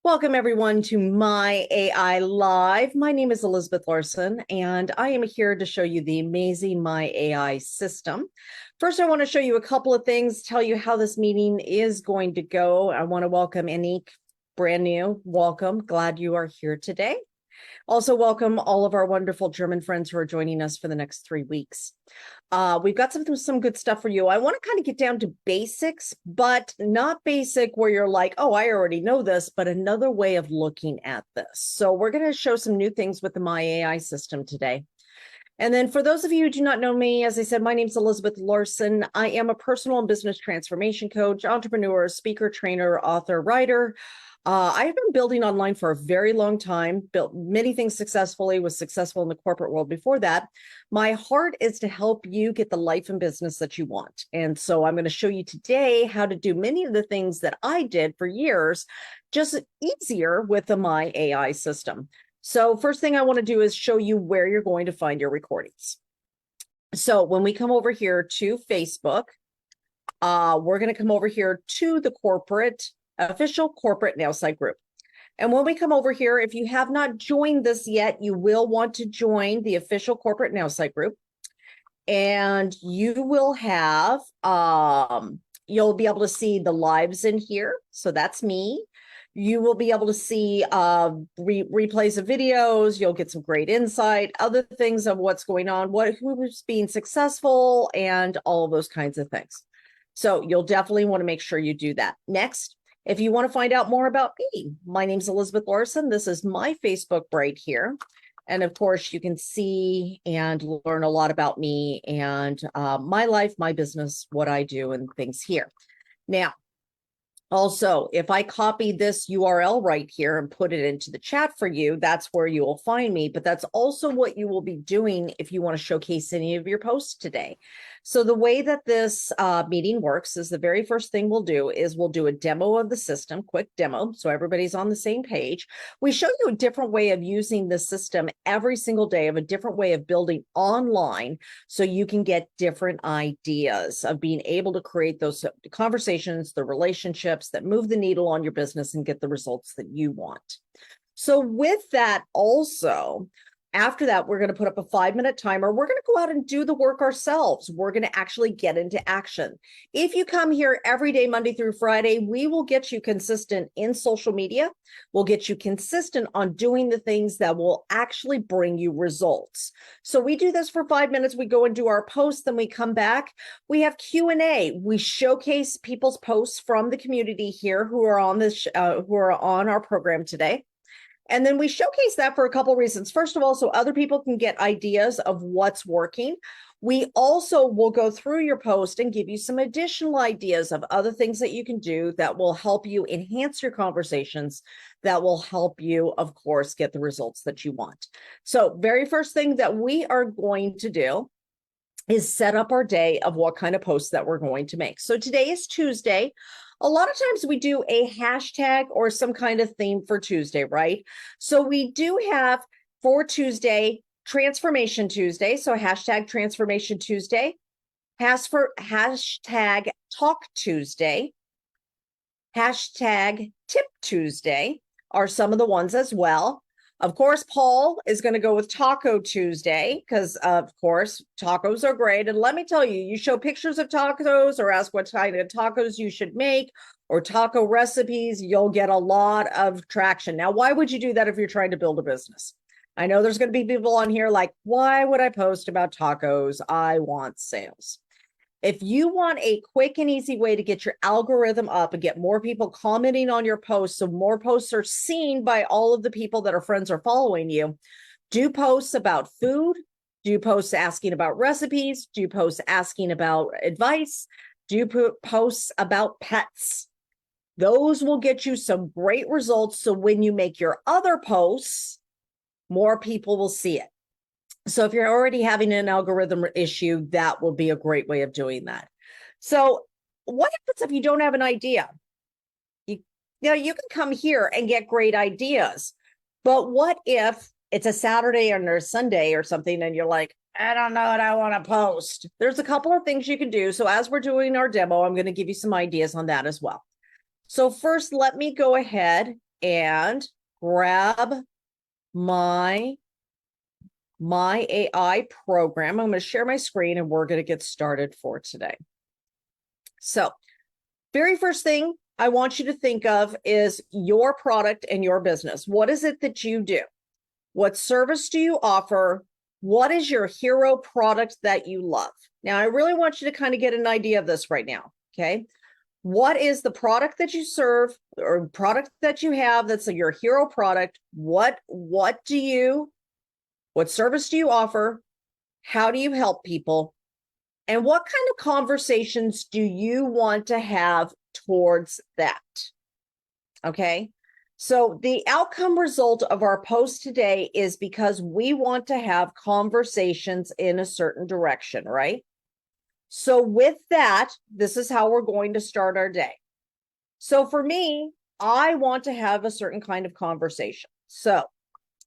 Welcome everyone to My AI Live. My name is Elizabeth Larson, and I am here to show you the amazing My AI system. First, I want to show you a couple of things, tell you how this meeting is going to go. I want to welcome Anik, brand new. Welcome. Glad you are here today. Also, welcome all of our wonderful German friends who are joining us for the next 3 weeks. We've got some good stuff for you. I want to kind of get down to basics, but not basic where you're like, oh, I already know this, but another way of looking at this. So we're going to show some new things with the My AI system today. And then for those of you who do not know me, as I said, my name is Elizabeth Larson. I am a personal and business transformation coach, entrepreneur, speaker, trainer, author, writer. I've been building online for a very long time, built many things successfully, was successful in the corporate world before that. My heart is to help you get the life and business that you want. And so I'm going to show you today how to do many of the things that I did for years, just easier with the My AI system. So first thing I want to do is show you where you're going to find your recordings. So when we come over here to Facebook, we're going to come over here to the official corporate Nowsite group. And when we come over here, if you have not joined this yet, you will want to join the official corporate Nowsite group. And you will have, you'll be able to see the lives in here. So that's me. You will be able to see replays of videos. You'll get some great insight, other things of what's going on, who's being successful, and all of those kinds of things. So you'll definitely want to make sure you do that. Next, if you want to find out more about me, my name is Elizabeth Larson. This is my Facebook right here. And of course, you can see and learn a lot about me and my life, my business, what I do, and things here. Now, also, if I copy this URL right here and put it into the chat for you, that's where you will find me. But that's also what you will be doing if you want to showcase any of your posts today. So the way that this meeting works is the very first thing we'll do is we'll do a demo of the system, quick demo, so everybody's on the same page. We show you a different way of using the system every single day, of a different way of building online, so you can get different ideas of being able to create those conversations, the relationships that move the needle on your business and get the results that you want. So with that also, after that, we're going to put up a 5-minute timer. We're going to go out and do the work ourselves. We're going to actually get into action. If you come here every day, Monday through Friday, we will get you consistent in social media. We'll get you consistent on doing the things that will actually bring you results. So we do this for 5 minutes. We go and do our posts, then we come back. We have Q&A. We showcase people's posts from the community here who are on this, who are on our program today. And then we showcase that for a couple of reasons. First of all, so other people can get ideas of what's working. We also will go through your post and give you some additional ideas of other things that you can do that will help you enhance your conversations, that will help you, of course, get the results that you want. So very first thing that we are going to do is set up our day of what kind of posts that we're going to make. So today is Tuesday. A lot of times we do a hashtag or some kind of theme for Tuesday, right? So we do have for Tuesday, Transformation Tuesday. So hashtag Transformation Tuesday, hashtag Talk Tuesday, hashtag Tip Tuesday are some of the ones as well. Of course, Paul is going to go with Taco Tuesday because, of course, tacos are great. And let me tell you, you show pictures of tacos or ask what kind of tacos you should make or taco recipes, you'll get a lot of traction. Now, why would you do that if you're trying to build a business? I know there's going to be people on here like, why would I post about tacos? I want sales. If you want a quick and easy way to get your algorithm up and get more people commenting on your posts, so more posts are seen by all of the people that are friends or following you, do posts about food, do posts asking about recipes, do posts asking about advice, do posts about pets. Those will get you some great results. So when you make your other posts, more people will see it. So if you're already having an algorithm issue, that will be a great way of doing that. So what happens if you don't have an idea? You know, you can come here and get great ideas, but what if it's a Saturday or a Sunday or something and you're like, I don't know what I want to post? There's a couple of things you can do. So as we're doing our demo, I'm going to give you some ideas on that as well. So first, let me go ahead and grab my AI program. I'm going to share my screen and we're going to get started for today. So, very first thing I want you to think of is your product and your business. What is it that you do? What service do you offer? What is your hero product that you love? Now, I really want you to kind of get an idea of this right now, okay? What is the product that you serve or product that you have that's your hero product? What service do you offer? How do you help people? And what kind of conversations do you want to have towards that? Okay. So the outcome result of our post today is because we want to have conversations in a certain direction, right? So with that, this is how we're going to start our day. So for me, I want to have a certain kind of conversation. So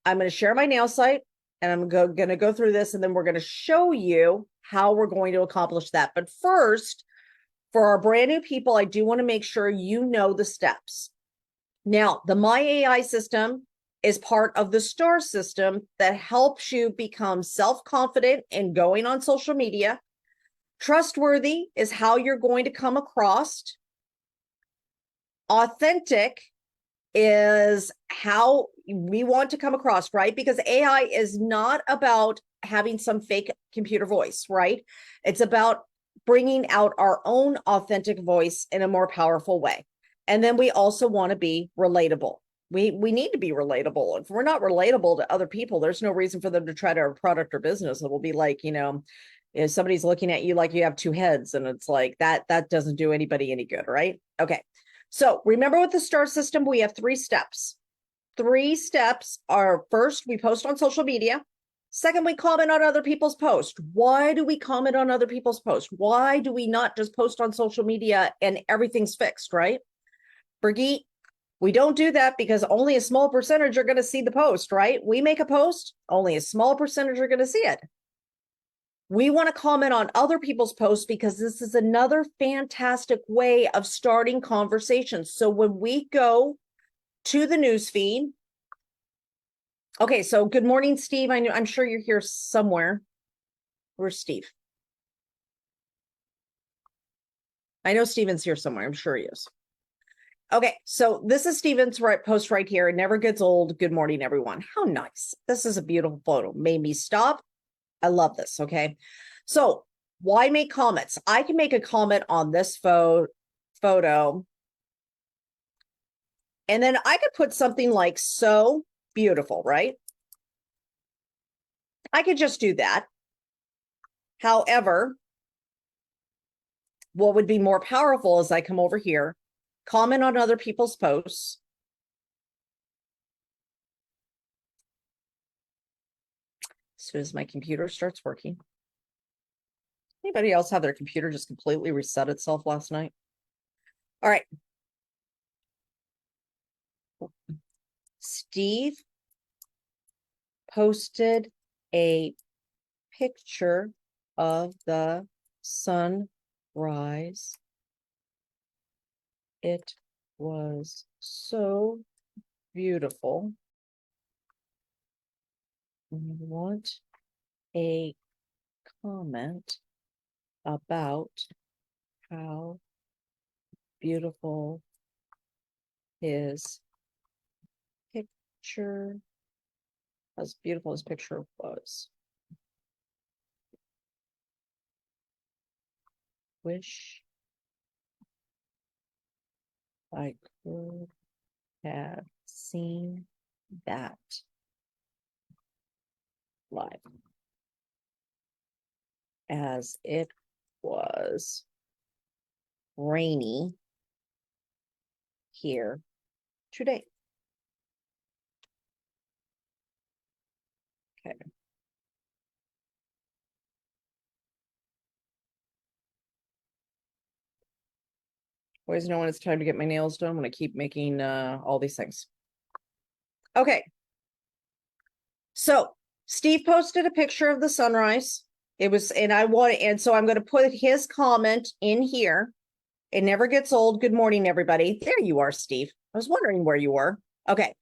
I'm going to share my nail site and I'm going to go through this and then we're going to show you how we're going to accomplish that. But first, for our brand new people, I do want to make sure you know the steps. Now, the My AI system is part of the STAR system that helps you become self-confident in going on social media. Trustworthy is how you're going to come across. Authentic is how we want to come across, right? Because AI is not about having some fake computer voice, right? It's about bringing out our own authentic voice in a more powerful way. And then we also want to be relatable. We need to be relatable. If we're not relatable to other people, there's no reason for them to try to our product or business. It will be like, you know, if somebody's looking at you like you have two heads and it's like that doesn't do anybody any good, right? Okay. So remember with the STAR system, we have 3 steps. 3 steps are: first, we post on social media. Second, we comment on other people's posts. Why do we comment on other people's posts? Why do we not just post on social media and everything's fixed, right? Brigitte, we don't do that because only a small percentage are going to see the post, right? We make a post, only a small percentage are going to see it. We want to comment on other people's posts because this is another fantastic way of starting conversations. So when we go to the news feed, okay, so good morning, Steve. I'm sure you're here somewhere. Where's Steve? I know Steven's here somewhere. I'm sure he is. Okay, so this is Steven's post right here. It never gets old. Good morning, everyone. How nice. This is a beautiful photo. Made me stop. I love this, okay? So why make comments? I can make a comment on this photo, and then I could put something like "so beautiful," right? I could just do that. However, what would be more powerful is I come over here, comment on other people's posts. As soon as my computer starts working. Anybody else have their computer just completely reset itself last night? All right. Steve posted a picture of the sunrise. It was so beautiful. I want a comment about how beautiful his picture, as beautiful his picture was. Wish I could have seen that live, as it was rainy here today. Okay. Always know when it's time to get my nails done when I keep making all these things. Okay. So Steve posted a picture of the sunrise. It was, and so I'm going to put his comment in here. It never gets old. Good morning, everybody. There you are, Steve. I was wondering where you were. Okay.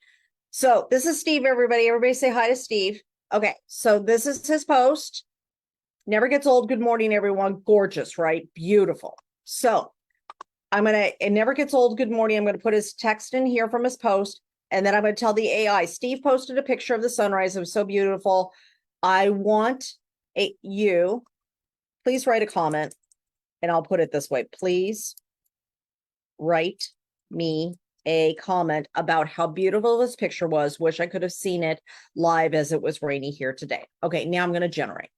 So this is Steve, everybody. Everybody say hi to Steve. Okay. So this is his post. Never gets old. Good morning, everyone. Gorgeous, right? Beautiful. So it never gets old. Good morning. I'm going to put his text in here from his post. And then I'm going to tell the AI, Steve posted a picture of the sunrise. It was so beautiful. I want you, please write a comment. And I'll put it this way. Please write me a comment about how beautiful this picture was. Wish I could have seen it live as it was rainy here today. Okay, now I'm going to generate.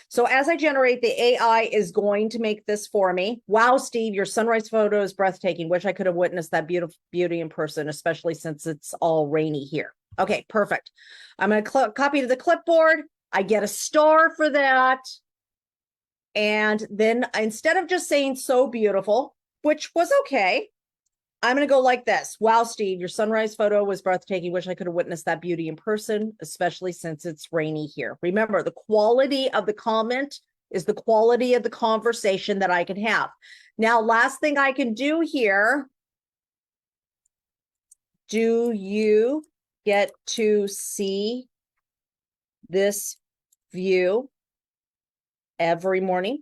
So as I generate, the AI is going to make this for me. Wow, Steve, your sunrise photo is breathtaking. Wish I could have witnessed that beautiful beauty in person, especially since it's all rainy here. Okay, perfect. I'm going to copy to the clipboard. I get a star for that. And then instead of just saying so beautiful, which was okay, I'm going to go like this. Wow, Steve, your sunrise photo was breathtaking. Wish I could have witnessed that beauty in person, especially since it's rainy here. Remember, the quality of the comment is the quality of the conversation that I can have. Now, last thing I can do here. Do you get to see this view every morning?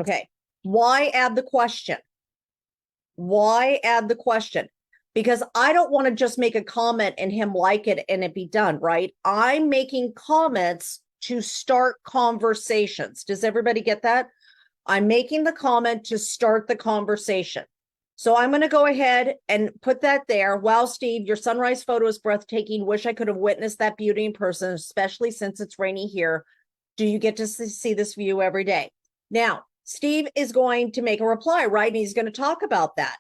Okay. Why add the question? Why add the question? Because I don't want to just make a comment and him like it and it be done, right? I'm making comments to start conversations. Does everybody get that? I'm making the comment to start the conversation. So I'm going to go ahead and put that there. Wow, Steve, your sunrise photo is breathtaking. Wish I could have witnessed that beauty in person, especially since it's rainy here. Do you get to see this view every day? Now, Steve is going to make a reply, right? And he's going to talk about that.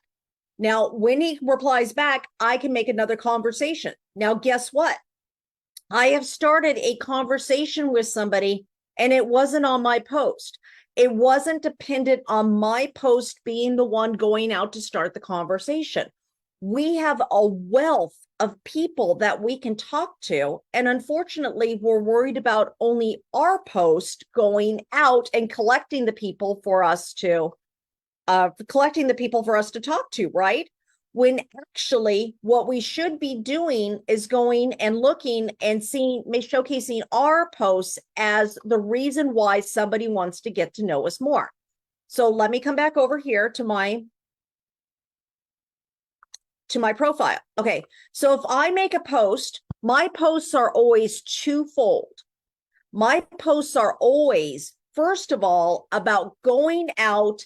Now, when he replies back, I can make another conversation. Now, guess what? I have started a conversation with somebody and it wasn't on my post. It wasn't dependent on my post being the one going out to start the conversation. We have a wealth of people that we can talk to. And unfortunately, we're worried about only our post going out and collecting the people for us to talk to, right? When actually what we should be doing is going and looking and showcasing our posts as the reason why somebody wants to get to know us more. So let me come back over here to my profile. Okay, so if I make a post, my posts are always twofold. My posts are always, first of all, about going out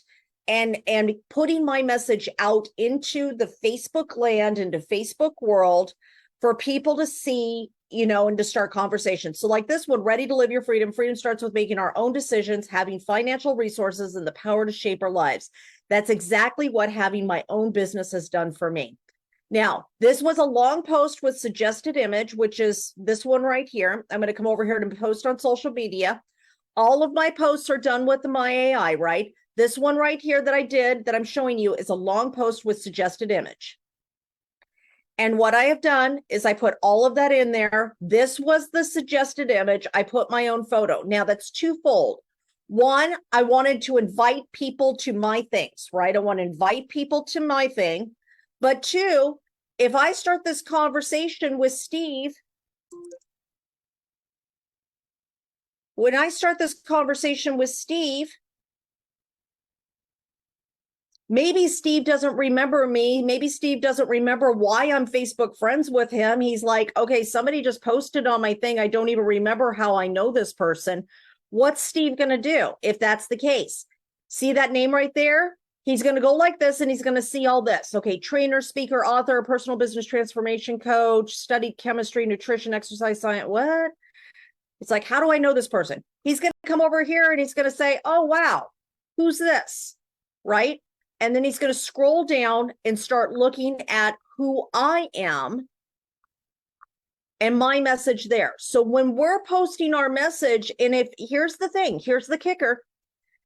and putting my message out into the Facebook land, into Facebook world for people to see, and to start conversations. So like this one, ready to live your freedom. Freedom starts with making our own decisions, having financial resources and the power to shape our lives. That's exactly what having my own business has done for me. Now, this was a long post with suggested image, which is this one right here. I'm going to come over here to post on social media. All of my posts are done with my AI, right? This one right here that I did, that I'm showing you, is a long post with suggested image. And what I have done is I put all of that in there. This was the suggested image. I put my own photo. Now that's twofold. One, I wanted to invite people to my things, right? I want to invite people to my thing. But two, if I start this conversation with Steve, when I start this conversation with Steve, maybe Steve doesn't remember me. Maybe Steve doesn't remember why I'm Facebook friends with him. He's like, okay, somebody just posted on my thing. I don't even remember how I know this person. What's Steve going to do if that's the case? See that name right there? He's going to go like this and he's going to see all this. Okay, trainer, speaker, author, personal business transformation coach, studied chemistry, nutrition, exercise science. What? It's like, how do I know this person? He's going to come over here and he's going to say, oh, wow, who's this? Right? And then he's going to scroll down and start looking at who I am and my message there. So when we're posting our message, and here's the thing, here's the kicker.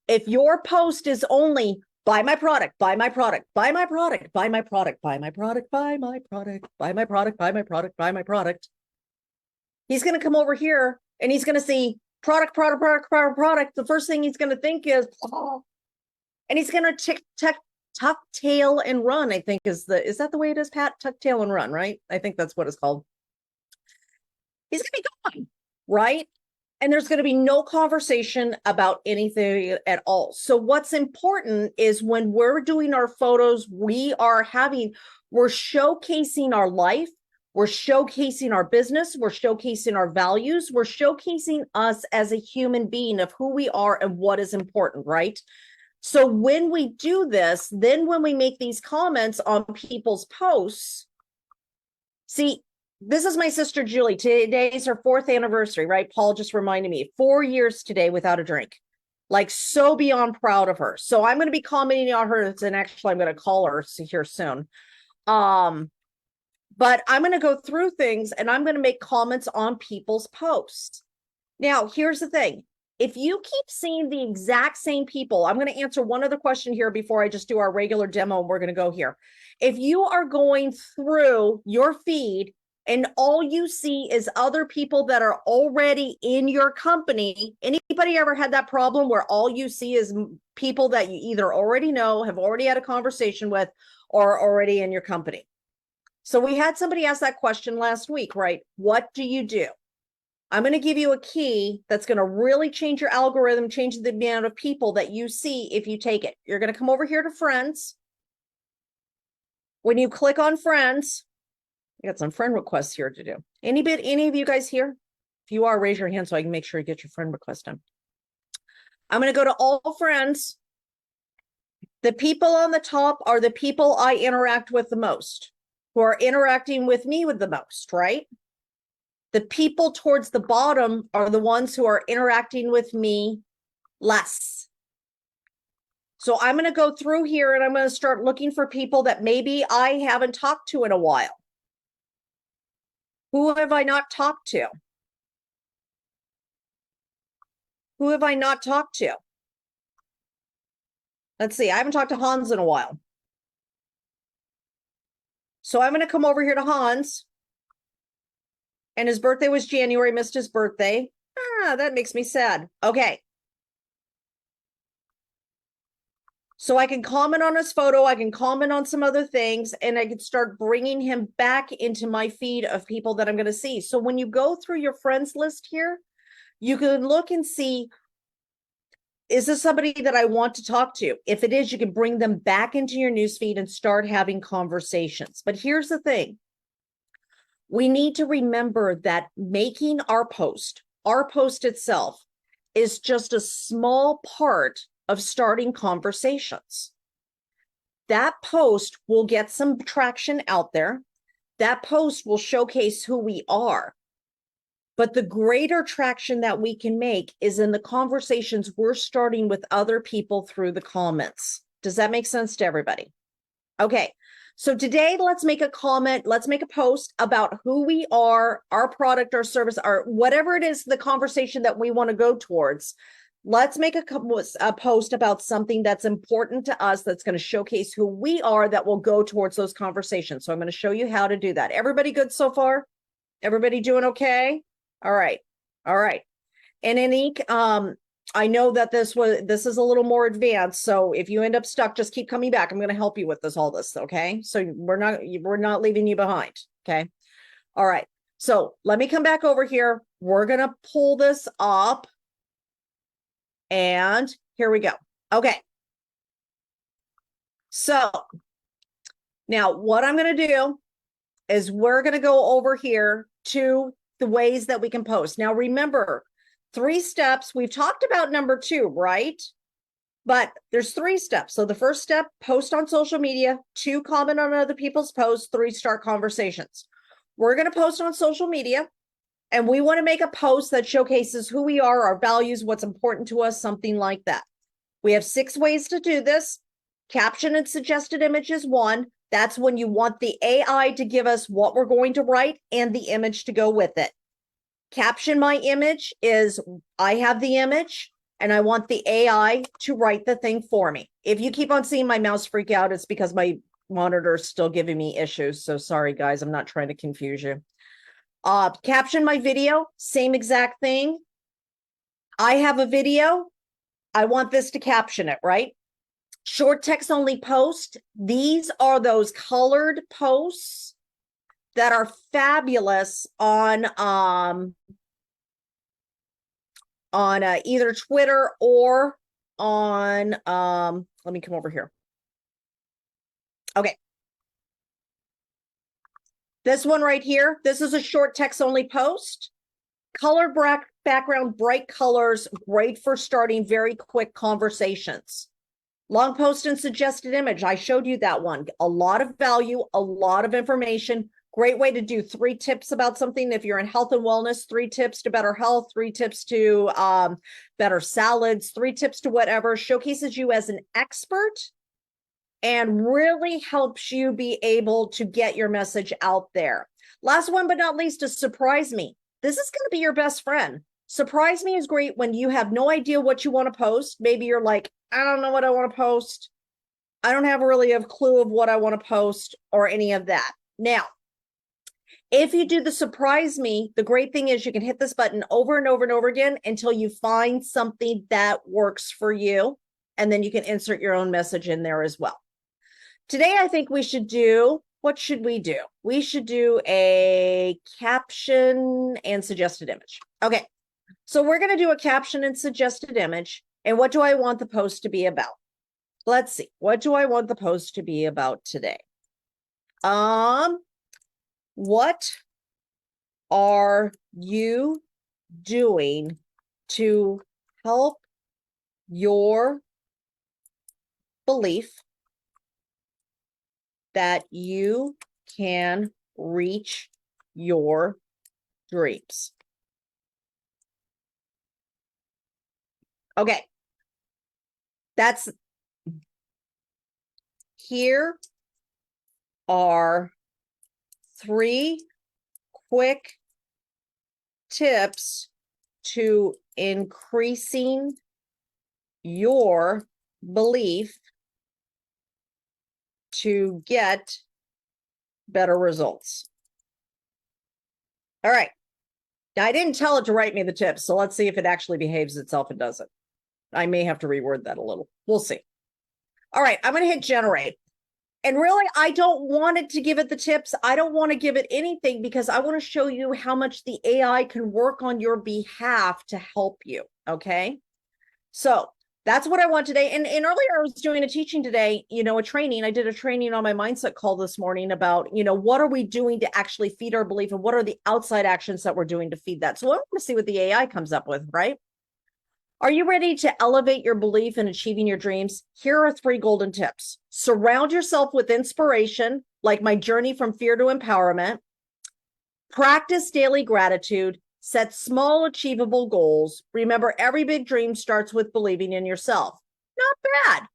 If your post is only buy my product, buy my product, buy my product, buy my product, buy my product, buy my product, buy my product, buy my product, buy my product, he's going to come over here and he's going to see product, product, product, product, product. The first thing he's going to think is, oh, and he's going to tuck tail and run, I think is that the way it is, Pat? Tuck tail and run, right? I think that's what it's called. He's gonna be gone, right? And there's going to be no conversation about anything at all. So what's important is when we're doing our photos, we're showcasing our life, we're showcasing our business, we're showcasing our values, we're showcasing us as a human being of who we are and what is important, right? So when we do this, then when we make these comments on people's posts, see, this is my sister Julie. Today is her 4th anniversary, right? Paul just reminded me, 4 years today without a drink. Like, so beyond proud of her. So I'm going to be commenting on her, and actually I'm going to call her here soon. But I'm going to go through things and I'm going to make comments on people's posts. Now, here's the thing. If you keep seeing the exact same people, I'm going to answer one other question here before I just do our regular demo, and we're going to go here. If you are going through your feed and all you see is other people that are already in your company, anybody ever had that problem where all you see is people that you either already know, have already had a conversation with, or are already in your company? So we had somebody ask that question last week, right? What do you do? I'm going to give you a key that's going to really change your algorithm, change the amount of people that you see if you take it. You're going to come over here to friends. When you click on friends, I got some friend requests here to do. Any of you guys here? If you are, raise your hand so I can make sure you get your friend request done. I'm going to go to all friends. The people on the top are the people I interact with the most, who are interacting with me with the most, right? The people towards the bottom are the ones who are interacting with me less. So I'm going to go through here and I'm going to start looking for people that maybe I haven't talked to in a while. Who have I not talked to? Who have I not talked to? Let's see. I haven't talked to Hans in a while. So I'm going to come over here to Hans. And his birthday was January, missed his birthday. Ah, that makes me sad. Okay. So I can comment on his photo, I can comment on some other things, and I can start bringing him back into my feed of people that I'm going to see. So when you go through your friends list here, you can look and see, is this somebody that I want to talk to? If it is, you can bring them back into your newsfeed and start having conversations. But here's the thing. We need to remember that making our post itself, is just a small part of starting conversations. That post will get some traction out there. That post will showcase who we are. But the greater traction that we can make is in the conversations we're starting with other people through the comments. Does that make sense to everybody? Okay. So today, let's make a comment, let's make a post about who we are, our product, our service, our whatever it is, the conversation that we want to go towards. Let's make a post about something that's important to us, that's going to showcase who we are, that will go towards those conversations. So I'm going to show you how to do that. Everybody good so far? Everybody doing okay? All right. All right. And Anique, I know that this is a little more advanced, so if you end up stuck, just keep coming back. I'm going to help you with all this, okay? So we're not leaving you behind, okay? All right. So let me come back over here. We're going to pull this up, and here we go. Okay. So now what I'm going to do is we're going to go over here to the ways that we can post. Now remember, 3 steps. We've talked about number 2, right? But there's 3 steps. So the first step, post on social media. 2, comment on other people's posts. 3, start conversations. We're going to post on social media, and we want to make a post that showcases who we are, our values, what's important to us, something like that. We have 6 ways to do this. Caption and suggested image is 1. That's when you want the AI to give us what we're going to write and the image to go with it. Caption my image is, I have the image and I want the AI to write the thing for me. If you keep on seeing my mouse freak out, it's because my monitor is still giving me issues. So sorry, guys, I'm not trying to confuse you. Caption my video, same exact thing. I have a video. I want this to caption it, right? Short text only post. These are those colored posts that are fabulous on either Twitter or on let me come over here. Okay. This one right here, this is a short text only post. Colored background, bright colors, great for starting very quick conversations. Long post and suggested image. I showed you that one. A lot of value, a lot of information. Great way to do 3 tips about something. If you're in health and wellness, 3 tips to better health, 3 tips to better salads, 3 tips to whatever. Showcases you as an expert and really helps you be able to get your message out there. Last one but not least is surprise me. This is going to be your best friend. Surprise me is great when you have no idea what you want to post. Maybe you're like, I don't know what I want to post. I don't have really a clue of what I want to post or any of that. Now, if you do the surprise me, the great thing is you can hit this button over and over and over again until you find something that works for you. And then you can insert your own message in there as well. Today, I think we should do, what should we do? We should do a caption and suggested image. Okay, so we're going to do a caption and suggested image. And what do I want the post to be about? Let's see. What do I want the post to be about today? What are you doing to help your belief that you can reach your dreams? Okay. Here are 3 quick tips to increasing your belief to get better results. All right. Now, I didn't tell it to write me the tips, so let's see if it actually behaves itself and does it. I may have to reword that a little. We'll see. All right, I'm going to hit generate. And really, I don't want it to give it the tips. I don't want to give it anything because I want to show you how much the AI can work on your behalf to help you, okay? So that's what I want today. And earlier I was doing a teaching today, a training. I did a training on my mindset call this morning about, what are we doing to actually feed our belief and what are the outside actions that we're doing to feed that? So I want to see what the AI comes up with, right? Are you ready to elevate your belief in achieving your dreams? Here are 3 golden tips. Surround yourself with inspiration, like my journey from fear to empowerment. Practice daily gratitude. Set small, achievable goals. Remember, every big dream starts with believing in yourself. Not bad.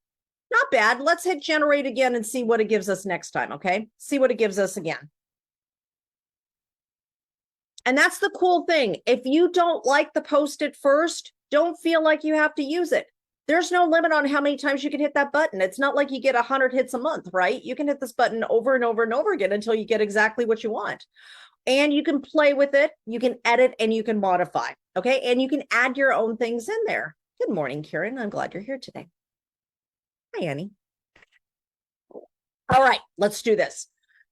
Not bad. Let's hit generate again and see what it gives us next time, okay? See what it gives us again. And that's the cool thing. If you don't like the post at first, don't feel like you have to use it. There's no limit on how many times you can hit that button. It's not like you get 100 hits a month, right? You can hit this button over and over and over again until you get exactly what you want. And you can play with it, you can edit, and you can modify, okay? And you can add your own things in there. Good morning, Karen. I'm glad you're here today. Hi, Annie. All right, let's do this.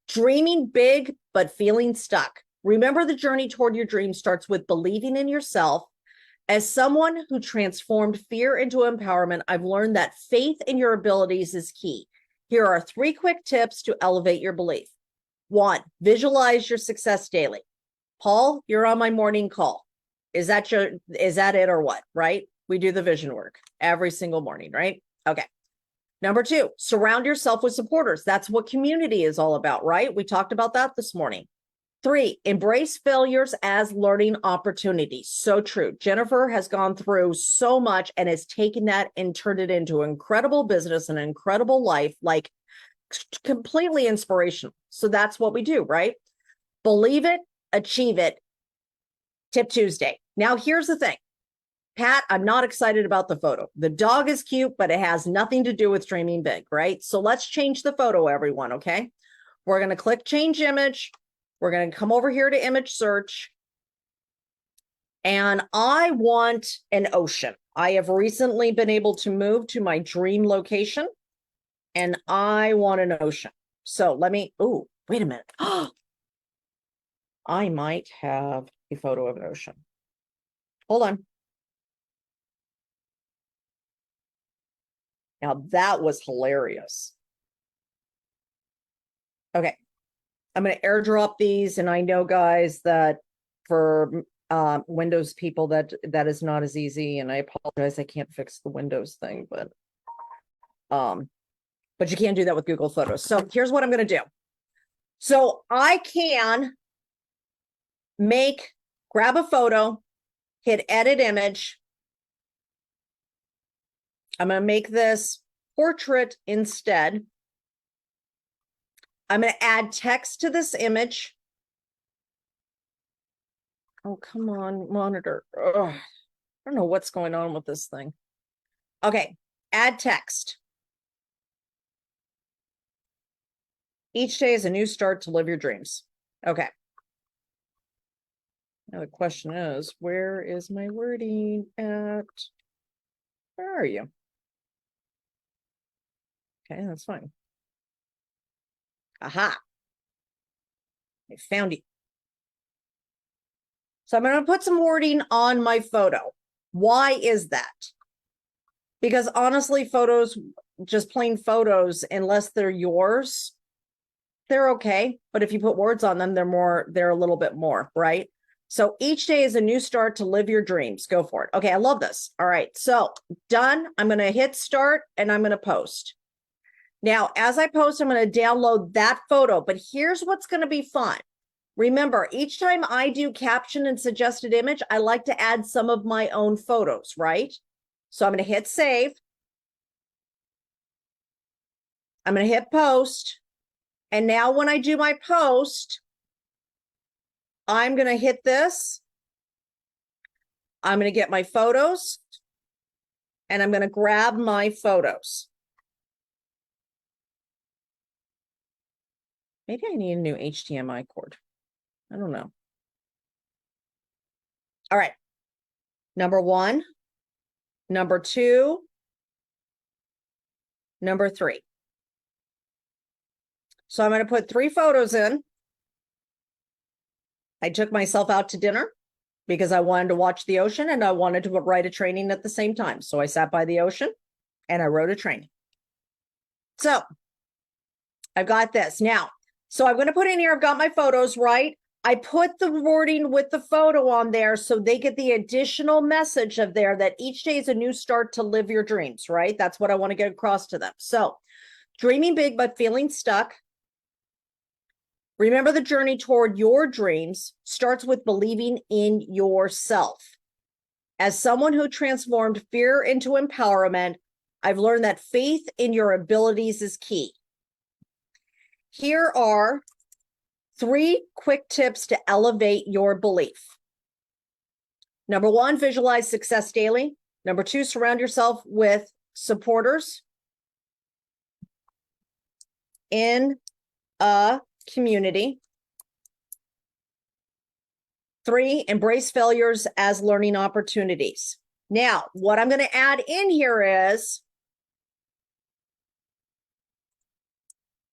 Dreaming big, but feeling stuck. Remember, the journey toward your dream starts with believing in yourself. As someone who transformed fear into empowerment, I've learned that faith in your abilities is key. Here are 3 quick tips to elevate your belief. 1, visualize your success daily. Paul, you're on my morning call. Is that it or what, right? We do the vision work every single morning, right? Okay. Number 2, surround yourself with supporters. That's what community is all about, right? We talked about that this morning. 3, embrace failures as learning opportunities. So true. Jennifer has gone through so much and has taken that and turned it into an incredible business, an incredible life, like completely inspirational. So that's what we do, right? Believe it, achieve it. Tip Tuesday. Now, here's the thing. Pat, I'm not excited about the photo. The dog is cute, but it has nothing to do with dreaming big, right? So let's change the photo, everyone, okay? We're going to click change image. We're going to come over here to image search. And I want an ocean. I have recently been able to move to my dream location. and I want an ocean. So let me, oh, wait a minute. I might have a photo of an ocean. Hold on. Now that was hilarious. Okay. I'm going to airdrop these. And I know, guys, that for Windows people that is not as easy. And I apologize. I can't fix the Windows thing, but you can do that with Google Photos. So here's what I'm going to do. So I can grab a photo, hit edit image. I'm going to make this portrait instead. I'm going to add text to this image. Oh, come on, monitor. Ugh. I don't know what's going on with this thing. Okay, add text. Each day is a new start to live your dreams. Okay. Now the question is, where is my wording at? Where are you? Okay, that's fine. Aha. I found you. So I'm going to put some wording on my photo. Why is that? Because honestly, photos, just plain photos, unless they're yours, they're okay. But if you put words on them, they're a little bit more, right? So each day is a new start to live your dreams. Go for it. Okay, I love this. All right, so done. I'm going to hit start and I'm going to post. Now, as I post, I'm going to download that photo. But here's what's going to be fun. Remember, each time I do caption and suggested image, I like to add some of my own photos, right? So I'm going to hit save. I'm going to hit post. And now when I do my post, I'm going to hit this. I'm going to get my photos and I'm going to grab my photos. Maybe I need a new HDMI cord. I don't know. All right. Number 1, number 2, number 3. So I'm going to put 3 photos in. I took myself out to dinner because I wanted to watch the ocean and I wanted to write a training at the same time. So I sat by the ocean and I wrote a training. So I've got this now. So I'm going to put in here, I've got my photos, right? I put the wording with the photo on there so they get the additional message of there that each day is a new start to live your dreams, right? That's what I want to get across to them. So dreaming big, but feeling stuck. Remember, the journey toward your dreams starts with believing in yourself. As someone who transformed fear into empowerment, I've learned that faith in your abilities is key. Here are 3 quick tips to elevate your belief. Number 1, visualize success daily. Number 2, surround yourself with supporters in a community. 3, embrace failures as learning opportunities. Now, what I'm going to add in here is,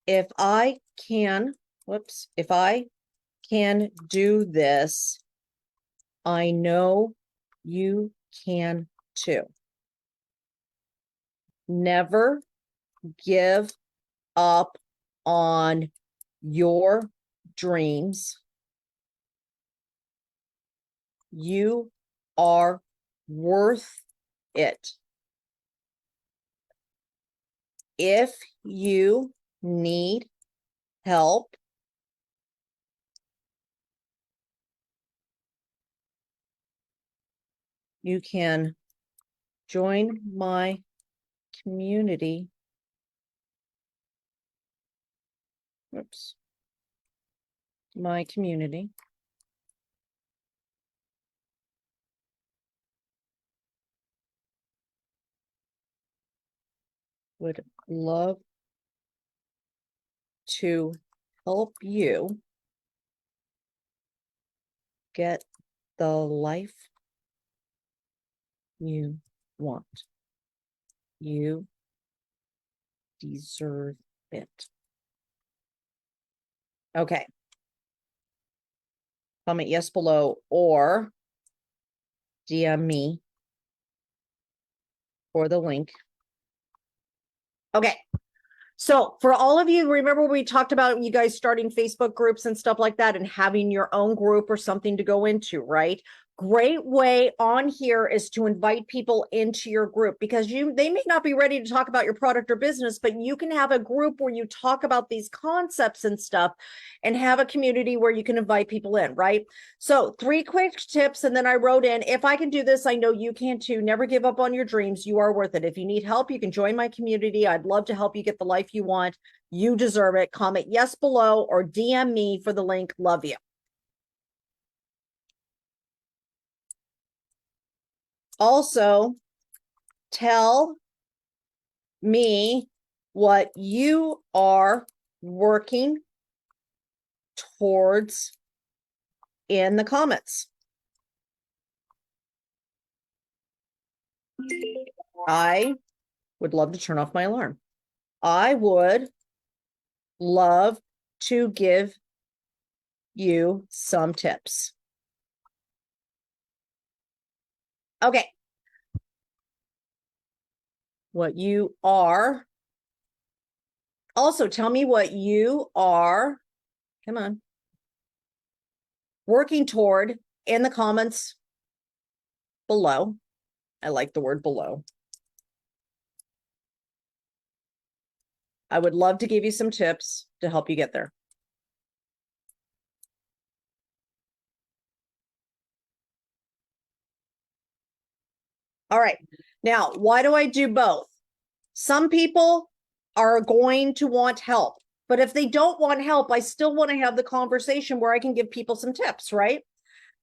if I can do this, I know you can too. Never give up on your dreams. You are worth it. If you need help, you can join my community. Oops. My community. Would love to help you get the life you want. You deserve it. Okay. Comment yes below or DM me for the link. Okay. So for all of you, remember we talked about you guys starting Facebook groups and stuff like that and having your own group or something to go into, right? Great way on here is to invite people into your group because they may not be ready to talk about your product or business, but you can have a group where you talk about these concepts and stuff and have a community where you can invite people in, right? So 3 quick tips. And then I wrote in, if I can do this, I know you can too. Never give up on your dreams. You are worth it. If you need help, you can join my community. I'd love to help you get the life you want. You deserve it. Comment yes below or DM me for the link. Love you. Also, tell me what you are working towards in the comments. I would love to turn off my alarm. I would love to give you some tips. Okay. What you are. Also, tell me what you are, come on, working toward in the comments below. I like the word below. I would love to give you some tips to help you get there. All right. Now, why do I do both? Some people are going to want help, but if they don't want help, I still want to have the conversation where I can give people some tips, right?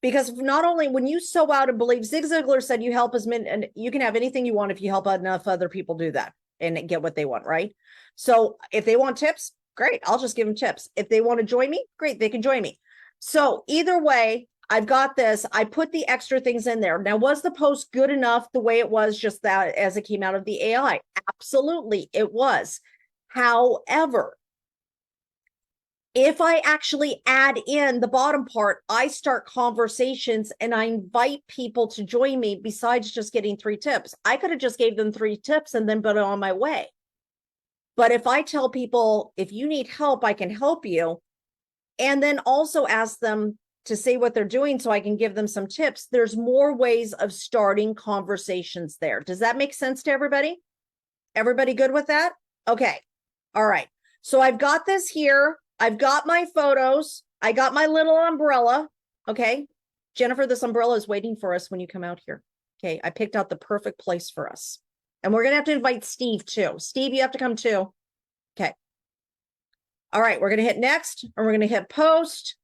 Because not only when you sow out and believe, Zig Ziglar said you help as many, and you can have anything you want if you help enough other people do that and get what they want, right? So if they want tips, great, I'll just give them tips. If they want to join me, great, they can join me. So either way, I've got this. I put the extra things in there. Now, was the post good enough the way it was just that as it came out of the AI? Absolutely, it was. However, if I actually add in the bottom part, I start conversations and I invite people to join me besides just getting 3 tips. I could have just gave them 3 tips and then been on my way. But if I tell people, if you need help, I can help you, and then also ask them to say what they're doing so I can give them some tips, there's more ways of starting conversations there. Does that make sense to everybody? Everybody good with that? Okay. All right. So I've got this here. I've got my photos. I got my little umbrella. Okay. Jennifer, this umbrella is waiting for us when you come out here. Okay. I picked out the perfect place for us. And we're going to have to invite Steve too. Steve, you have to come too. Okay. All right. We're going to hit next and we're going to hit post.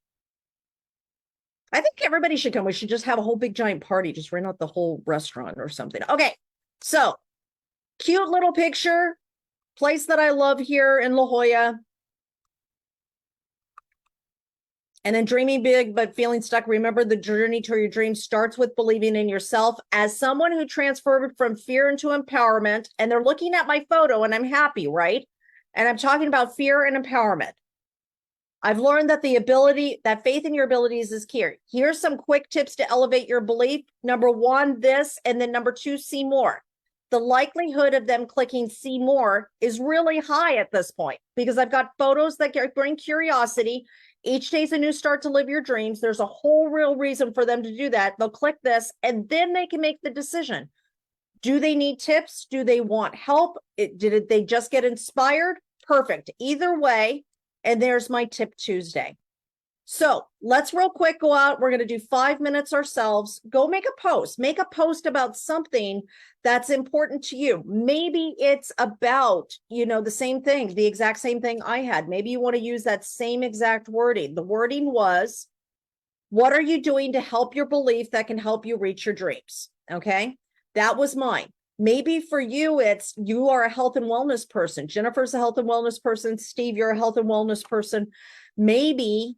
I think everybody should come. We should just have a whole big giant party. Just rent out the whole restaurant or something. Okay. So cute little picture. Place that I love here in La Jolla. And then dreaming big, but feeling stuck. Remember, the journey to your dreams starts with believing in yourself. As someone who transferred from fear into empowerment, and they're looking at my photo and I'm happy, right? And I'm talking about fear and empowerment. I've learned that that faith in your abilities is key. Here's some quick tips to elevate your belief. Number 1, this, and then number 2, see more. The likelihood of them clicking see more is really high at this point because I've got photos that bring curiosity. Each day is a new start to live your dreams. There's a whole real reason for them to do that. They'll click this and then they can make the decision. Do they need tips? Do they want help? Did they just get inspired? Perfect. Either way. And there's my tip Tuesday. So let's real quick go out. We're going to do 5 minutes ourselves. Go make a post. Make a post about something that's important to you. Maybe it's about, the same thing, the exact same thing I had. Maybe you want to use that same exact wording. The wording was, what are you doing to help your belief that can help you reach your dreams? Okay. That was mine. Maybe for you, it's you are a health and wellness person. Jennifer's a health and wellness person. Steve, you're a health and wellness person. Maybe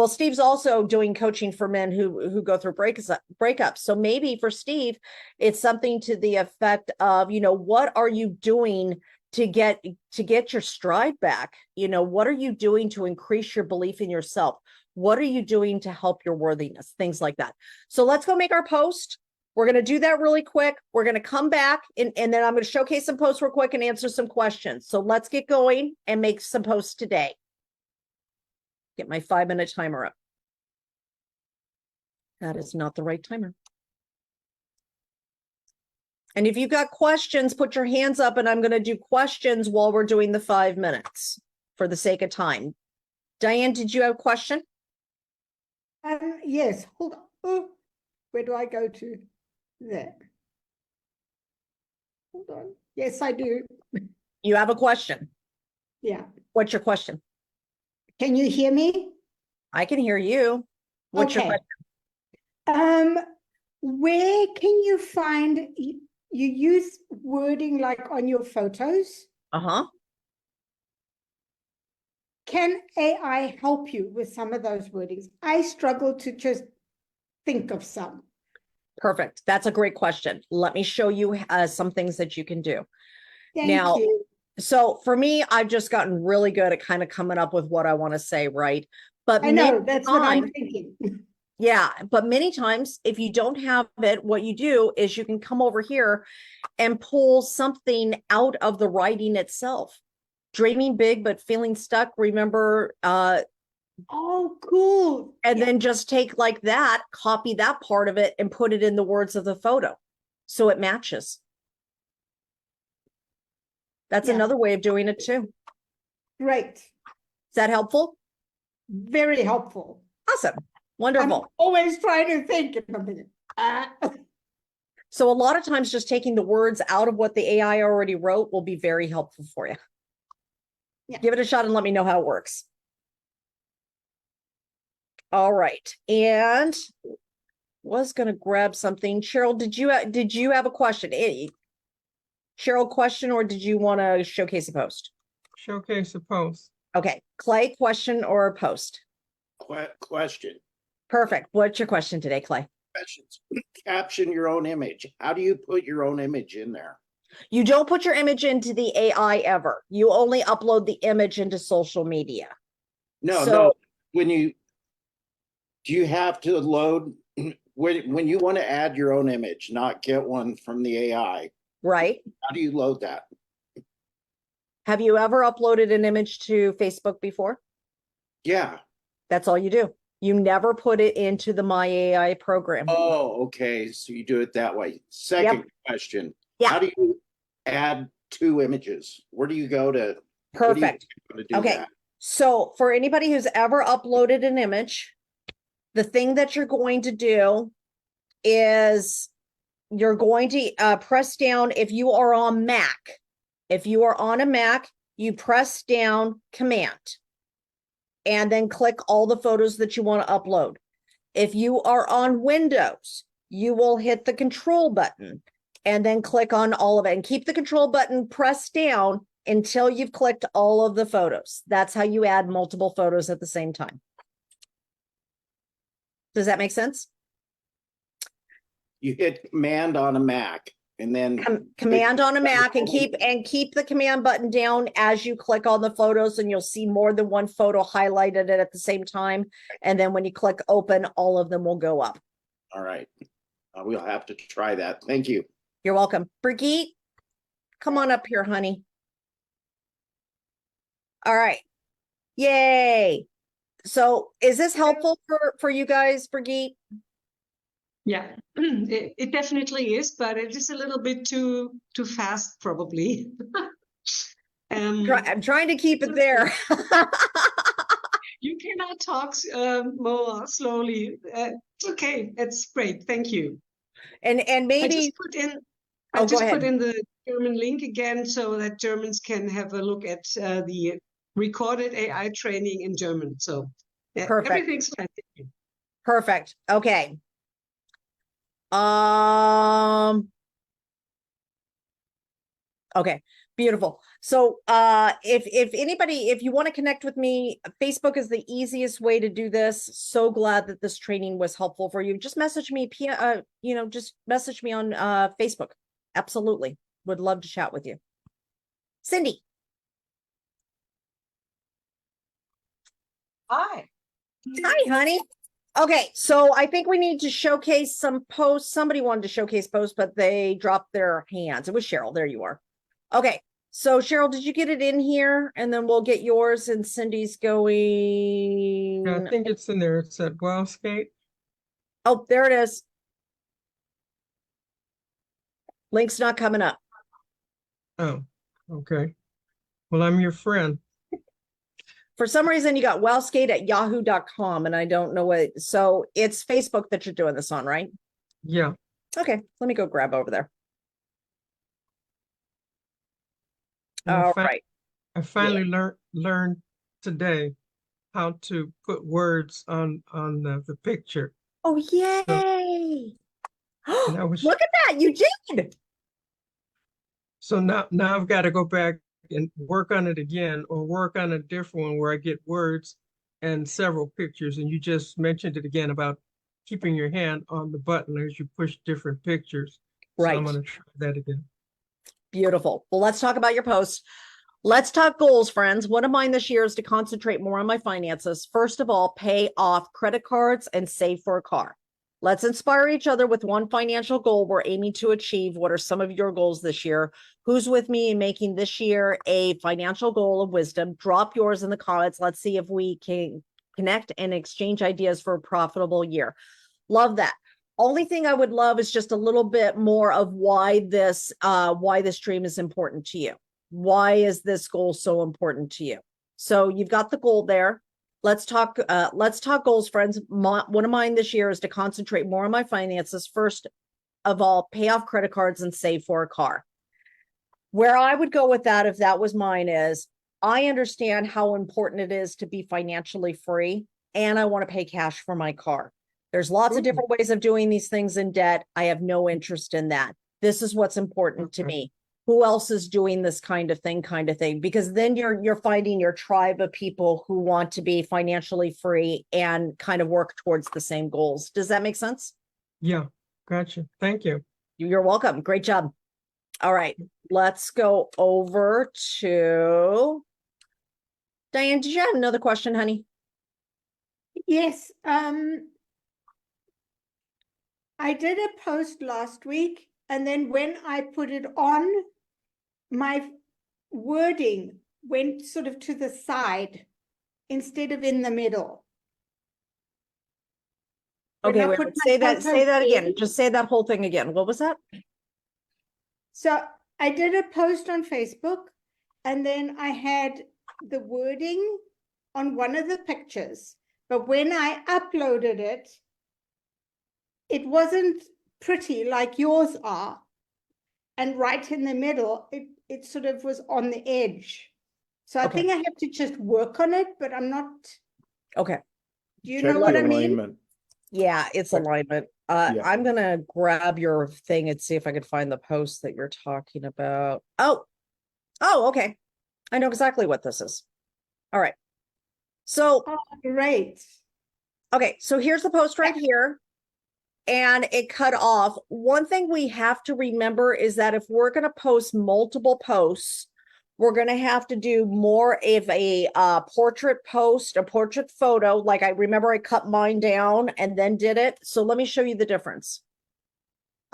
Steve's also doing coaching for men who go through breakups. So maybe for Steve, it's something to the effect of, what are you doing to get your stride back. You know, what are you doing to increase your belief in yourself? What are you doing to help your worthiness? Things like that. So let's go make our post. We're going to do that really quick. We're going to come back and then I'm going to showcase some posts real quick and answer some questions. So let's get going and make some posts today. Get my 5-minute timer up. That is not the right timer. And if you've got questions, put your hands up and I'm going to do questions while we're doing the 5 minutes for the sake of time. Diane, did you have a question? Yes, hold on. Oh, where do I go to? There. Hold on. Yes, I do. You have a question? Yeah. What's your question? Can you hear me? I can hear you. What's your question? Where can you find, you use wording like on your photos? Uh-huh. Can AI help you with some of those wordings? I struggle to just think of some. Perfect. That's a great question. Let me show you some things that you can do. Thank you. So for me, I've just gotten really good at kind of coming up with what I want to say, right? But I know, that's what I'm thinking. Yeah, but many times if you don't have it, what you do is you can come over here and pull something out of the writing itself. Dreaming big, but feeling stuck. Remember, oh, cool. And then just take like that, copy that part of it and put it in the words of the photo. So it matches. That's another way of doing it too. Great. Is that helpful? Very helpful. Awesome. Wonderful. I'm always trying to think in a minute. So a lot of times just taking the words out of what the AI already wrote will be very helpful for you. Yeah. Give it a shot and let me know how it works. All right. And was going to grab something. Cheryl, did you have a question? Cheryl, question, or did you want to showcase a post? Showcase a post. Okay. Clay, question or a post? Question. Perfect. What's your question today, Clay? Questions. Caption your own image. How do you put your own image in there? You don't put your image into the AI ever. You only upload the image into social media. No. Do you have to load when you want to add your own image, not get one from the AI? Right. How do you load that? Have you ever uploaded an image to Facebook before? Yeah. That's all you do. You never put it into the My AI program. Oh, okay. So you do it that way. Second question. Yeah. How do you add 2 images? Where do you go to? Perfect. To do okay. That? So for anybody who's ever uploaded an image, the thing that you're going to do is you're going to press down. If you are on Mac, if you are on a Mac, you press down Command and then click all the photos that you want to upload. If you are on Windows, you will hit the control button and then click on all of it and keep the control button pressed down until you've clicked all of the photos. That's how you add multiple photos at the same time. Does that make sense? You hit Command on a Mac and then Command on a Mac and keep the command button down as you click on the photos, and you'll see more than one photo highlighted at the same time. And then when you click open, all of them will go up. All right. We'll have to try that. Thank you. You're welcome. Brigitte, come on up here, honey. All right. Yay. So is this helpful for you guys, Brigitte? Yeah, it definitely is, but it is a little bit too fast, probably. I'm trying to keep it there. You cannot talk more slowly. It's okay. It's great. Thank you. And maybe I just put in the German link again so that Germans can have a look at the recorded AI training in German. So yeah, everything's fine. Thank you. Perfect. Okay. Okay, beautiful. So if you want to connect with me, Facebook is the easiest way to do this. So glad that this training was helpful for you. Just message me, just message me on Facebook. Absolutely. Would love to chat with you. Cindy. Hi. Hi, honey. Okay, so I think we need to showcase some posts. Somebody wanted to showcase posts, but they dropped their hands. It was Cheryl. There you are. Okay, so Cheryl, did you get it in here? And then we'll get yours, and Cindy's going. Yeah, I think it's in there. It's at Wellskate. Oh, there it is. Link's not coming up. Oh, okay. Well, I'm your friend. For some reason, you got wellskate@yahoo.com, and I don't know what. So it's Facebook that you're doing this on, right? Yeah. Okay, let me go grab over there. And All right. I finally learned today how to put words on the picture. Oh, yay. That was, Look at that. You did. so now I've got to go back and work on it again, or work on a different one where I get words and several pictures. And you just mentioned it again about keeping your hand on the button as you push different pictures. So Right. I'm going to try that again. Beautiful. Well, let's talk about your post. Let's talk goals, friends. One of mine this year is to concentrate more on my finances. First of all, pay off credit cards and save for a car. Let's inspire each other with one financial goal we're aiming to achieve. What are some of your goals this year? Who's with me in making this year a financial goal of wisdom? Drop yours in the comments. Let's see if we can connect and exchange ideas for a profitable year. Love that. Only thing I would love is just a little bit more of why this dream is important to you. Why is this goal so important to you? So you've got the goal there. Let's talk goals, friends. One of mine this year is to concentrate more on my finances. First of all, pay off credit cards and save for a car. Where I would go with that, if that was mine, is I understand how important it is to be financially free, and I want to pay cash for my car. There's lots of different ways of doing these things in debt. I have no interest in that. This is what's important to me. Who else is doing this kind of thing? Because then you're finding your tribe of people who want to be financially free and kind of work towards the same goals. Does that make sense? Yeah, gotcha. Thank you. You're welcome. Great job. All right, let's go over to Diane. Did you have another question, honey? Yes. I did a post last week, and then when I put it on, my wording went sort of to the side instead of in the middle. Okay, wait, say that again. Just say that whole thing again. What was that? So I did a post on Facebook, and then I had the wording on one of the pictures. But when I uploaded it, it wasn't pretty like yours are. And right in the middle, it sort of was on the edge. So I think I have to just work on it, but I'm not. Okay. Do you know what I mean? Yeah, it's alignment. I'm going to grab your thing and see if I could find the post that you're talking about. Oh, okay. I know exactly what this is. All right. So, great. Okay, so here's the post right here. And it cut off. One thing we have to remember is that if we're going to post multiple posts, we're going to have to do more of a portrait post, a portrait photo. Like I remember I cut mine down and then did it. So let me show you the difference.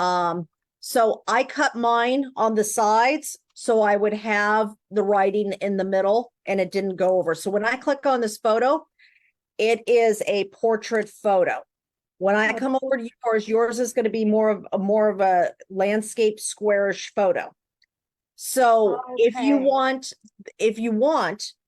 So I cut mine on the sides so I would have the writing in the middle and it didn't go over. So when I click on this photo, it is a portrait photo. When I come over to yours is going to be more of a landscape squarish photo. So if you want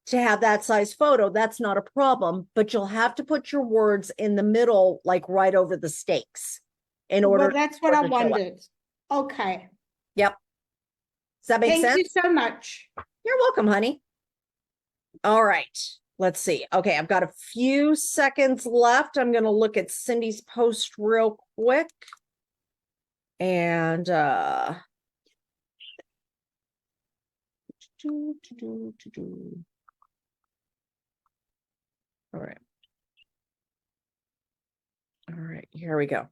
to have that size photo, that's not a problem, but you'll have to put your words in the middle, like right over the stakes in order. Well, that's what I wanted. Okay. Yep. Does that make sense? Thank you so much. You're welcome, honey. All right. Let's see. Okay, I've got a few seconds left. I'm going to look at Cindy's post real quick. And all right. All right, here we go.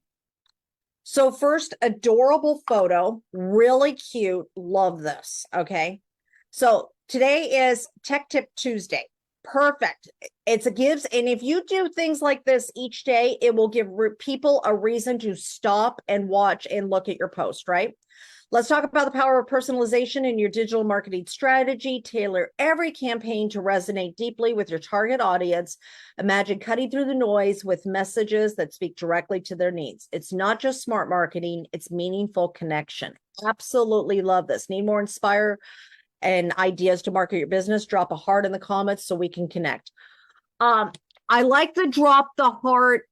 So first, adorable photo, really cute. Love this. Okay. So today is Tech Tip Tuesday. Perfect. It's a gives. And if you do things like this each day, it will give people a reason to stop and watch and look at your post, right? Let's talk about the power of personalization in your digital marketing strategy. Tailor every campaign to resonate deeply with your target audience. Imagine cutting through the noise with messages that speak directly to their needs. It's not just smart marketing, it's meaningful connection. Absolutely love this. Need more inspire and ideas to market your business? Drop a heart in the comments so we can connect. I like the drop the heart.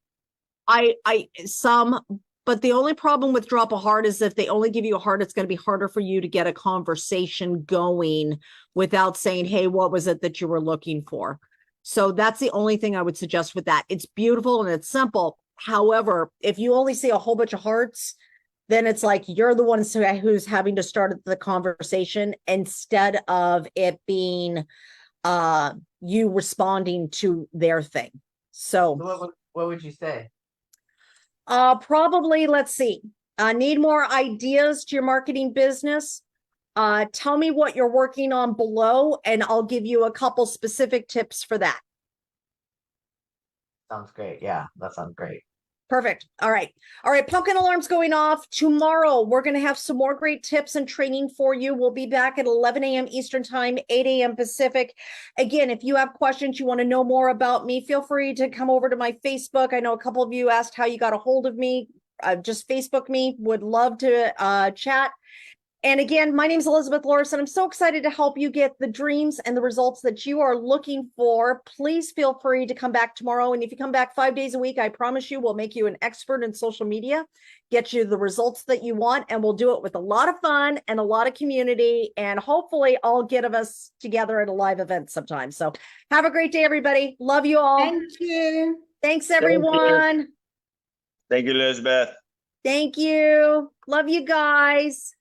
But the only problem with drop a heart is if they only give you a heart, it's going to be harder for you to get a conversation going without saying, hey, what was it that you were looking for? So that's the only thing I would suggest with that. It's beautiful and it's simple. However, if you only see a whole bunch of hearts, then it's like you're the one who's having to start the conversation instead of it being you responding to their thing. So what would you say? Probably, let's see. Need more ideas to your marketing business? Tell me what you're working on below, and I'll give you a couple specific tips for that. Sounds great. Yeah, that sounds great. Perfect. All right. All right. Pumpkin alarms going off. Tomorrow, we're going to have some more great tips and training for you. We'll be back at 11 a.m. Eastern Time, 8 a.m. Pacific. Again, if you have questions, you want to know more about me, feel free to come over to my Facebook. I know a couple of you asked how you got a hold of me. Just Facebook me. Would love to chat. And again, my name is Elizabeth Lorison. I'm so excited to help you get the dreams and the results that you are looking for. Please feel free to come back tomorrow. And if you come back 5 days a week, I promise you we'll make you an expert in social media, get you the results that you want, and we'll do it with a lot of fun and a lot of community. And hopefully all get of us together at a live event sometime. So have a great day, everybody. Love you all. Thank you. Thanks, everyone. Thank you, Elizabeth. Thank you. Love you guys.